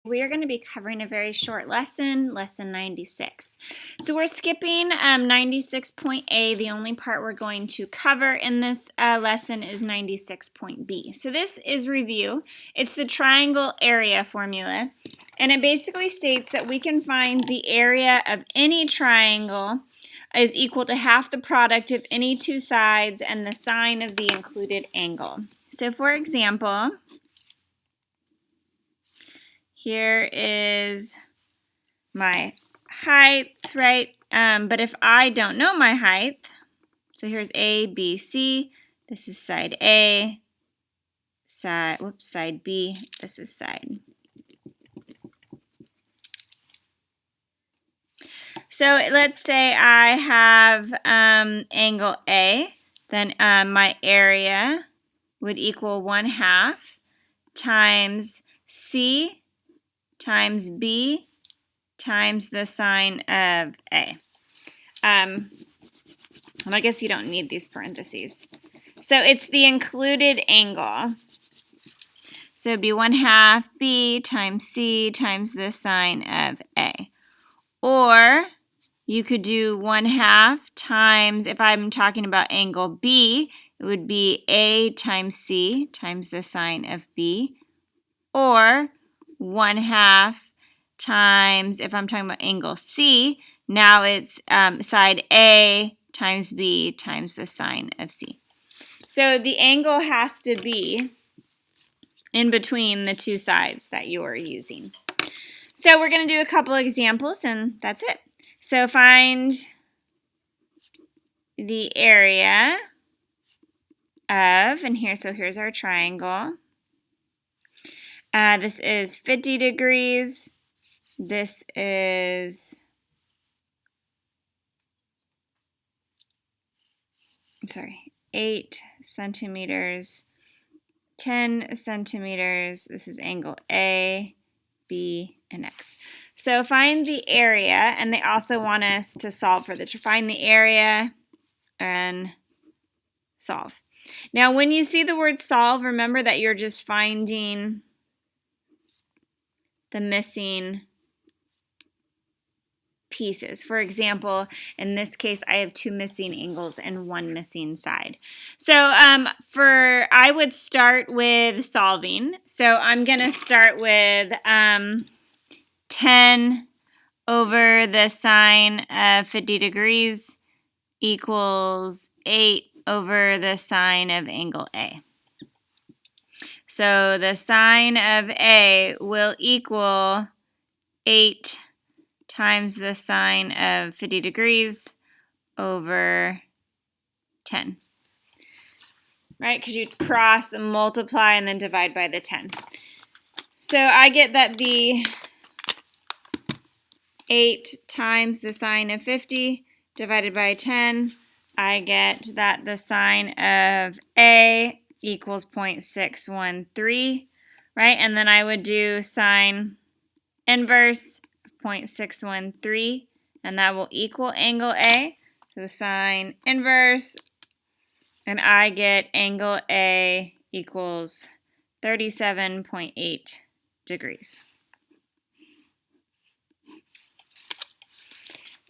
We are going to be covering a very short lesson, lesson 96. So we're skipping 96.A. The only part we're going to cover in this lesson is 96.B. So this is review. It's the triangle area formula, and it basically states that we can find the area of any triangle is equal to half the product of any two sides and the sine of the included angle. So for example, here is my height, right? But if I don't know my height, so here's A, B, C. This is side A, side B. This is side. So let's say I have angle A, then my area would equal 1/2 times C times B times the sine of A. And I guess you don't need these parentheses. So it's the included angle. So it'd be 1/2 B times C times the sine of A. Or you could do 1/2 times, if I'm talking about angle B, it would be A times C times the sine of B. Or 1/2 times, if I'm talking about angle C, now it's side A times B times the sine of C. So the angle has to be in between the two sides that you are using. So we're going to do a couple examples and that's it. So find the area of, and here's our triangle. This is 50 degrees. This is, 8 centimeters, 10 centimeters. This is angle A, B, and X. So find the area, and they also want us to solve for this. Find the area and solve. Now, when you see the word solve, remember that you're just finding the missing pieces. For example, in this case, I have 2 missing angles and 1 missing side. So I would start with solving. So I'm going to start with 10 over the sine of 50 degrees equals 8 over the sine of angle A. So the sine of A will equal 8 times the sine of 50 degrees over 10. Right? Because you cross and multiply and then divide by the 10. So I get that the 8 times the sine of 50 divided by 10, I get that the sine of A equals 0.613, right? And then I would do sine inverse 0.613, and that will equal angle A. So the sine inverse, and I get angle A equals 37.8 degrees.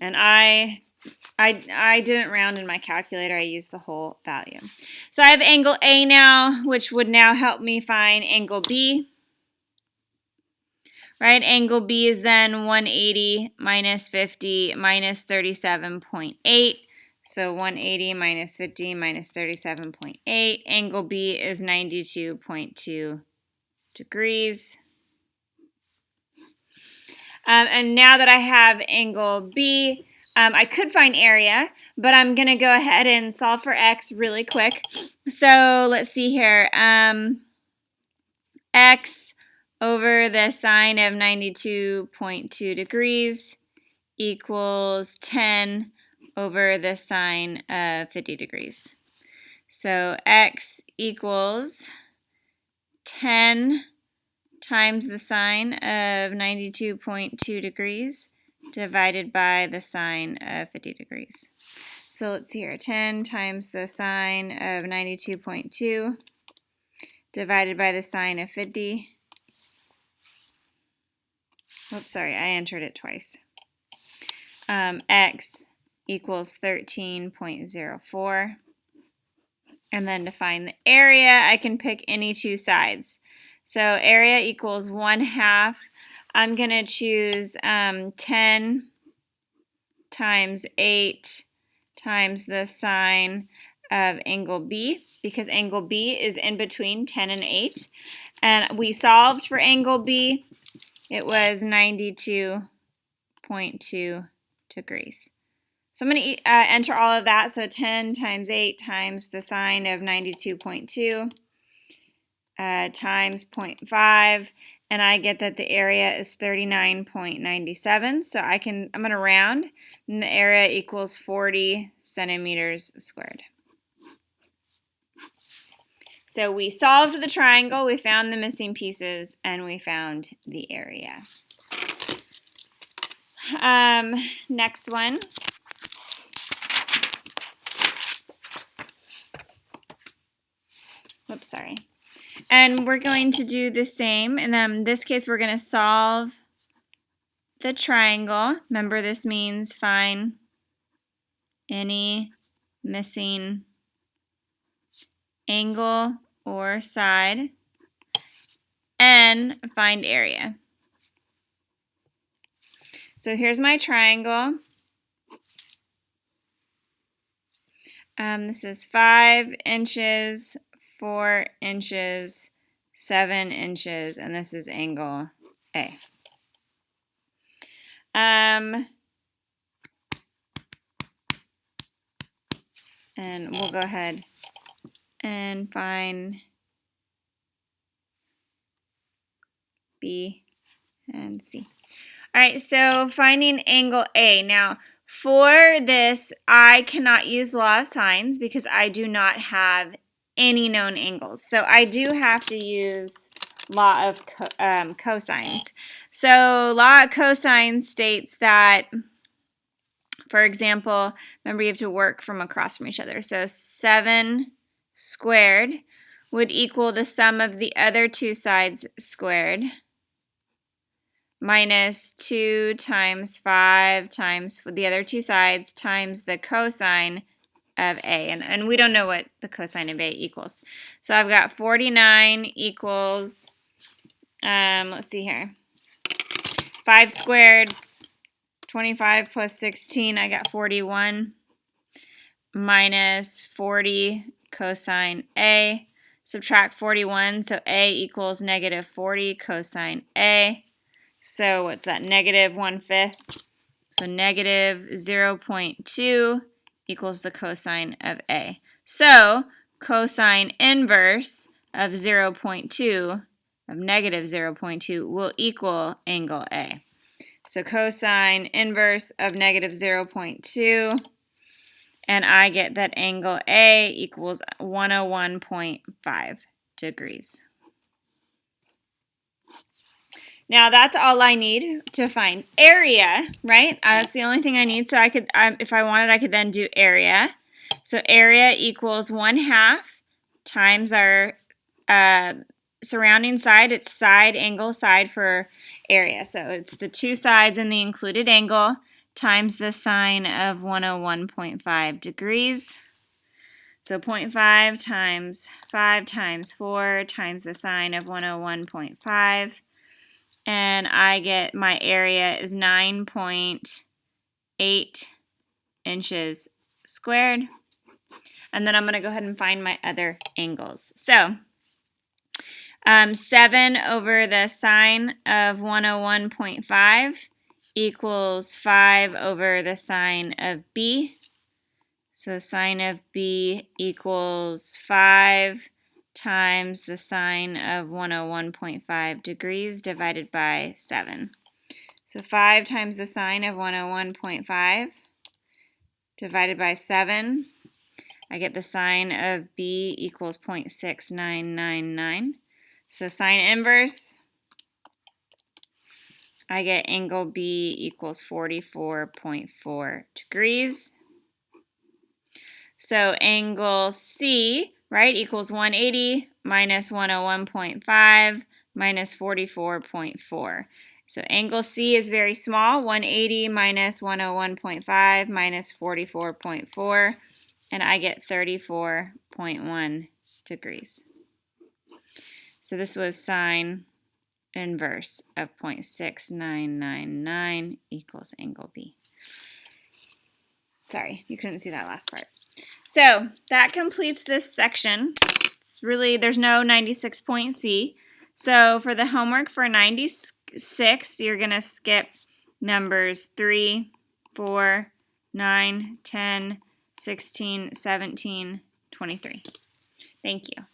And I didn't round in my calculator, I used the whole value. So I have angle A now, which would now help me find angle B. Right, angle B is then 180 minus 50 minus 37.8. So 180 minus 50 minus 37.8. Angle B is 92.2 degrees. And now that I have angle B, I could find area, but I'm going to go ahead and solve for X really quick. So let's see here. X over the sine of 92.2 degrees equals 10 over the sine of 50 degrees. So X equals 10 times the sine of 92.2 degrees divided by the sine of 50 degrees. So let's see here, 10 times the sine of 92.2 divided by the sine of 50. Oops, sorry, I entered it twice. X equals 13.04. And then to find the area, I can pick any two sides. So area equals 1/2. I'm going to choose 10 times 8 times the sine of angle B, because angle B is in between 10 and 8. And we solved for angle B. It was 92.2 degrees. So I'm going to enter all of that. So 10 times 8 times the sine of 92.2 times 0.5, and I get that the area is 39.97. So I'm going to round, and the area equals 40 centimeters squared. So we solved the triangle, we found the missing pieces, and we found the area. Next one. Oops, sorry. And we're going to do the same. And in this case, we're going to solve the triangle. Remember, this means find any missing angle or side and find area. So here's my triangle. This is 5 inches, 4 inches, 7 inches, and this is angle A. And we'll go ahead and find B and C. All right, so finding angle A. Now, for this, I cannot use law of sines because I do not have any known angles. So I do have to use law of cosines. So law of cosines states that, for example, remember you have to work from across from each other. So 7 squared would equal the sum of the other two sides squared minus 2 times 5 times the other two sides times the cosine of A. And we don't know what the cosine of A equals. So I've got 49 equals, let's see here, 5 squared, 25 plus 16, I got 41, minus 40 cosine A. Subtract 41, so A equals negative 40 cosine A. So what's that? Negative 1/5. So negative 0.2 equals the cosine of A. So cosine inverse of 0.2, of negative 0.2, will equal angle A. So cosine inverse of negative 0.2, and I get that angle A equals 101.5 degrees. Now that's all I need to find area, right? That's the only thing I need. So I could, if I wanted, I could then do area. So area equals 1/2 times our surrounding side. It's side, angle, side for area. So it's the two sides and the included angle times the sine of 101.5 degrees. So 0.5 times 5 times 4 times the sine of 101.5. And I get my area is 9.8 inches squared. And then I'm going to go ahead and find my other angles. So 7 over the sine of 101.5 equals 5 over the sine of B. So sine of B equals 5 times the sine of 101.5 degrees divided by 7. So 5 times the sine of 101.5 divided by 7. I get the sine of B equals 0.6999. So sine inverse, I get angle B equals 44.4 degrees. So angle C, right, equals 180 minus 101.5 minus 44.4. So angle C is very small, 180 minus 101.5 minus 44.4, and I get 34.1 degrees. So this was sine inverse of 0.6999 equals angle B. Sorry, you couldn't see that last part. So that completes this section. It's really, there's no 96 point C. So for the homework for 96, you're going to skip numbers 3, 4, 9, 10, 16, 17, 23. Thank you.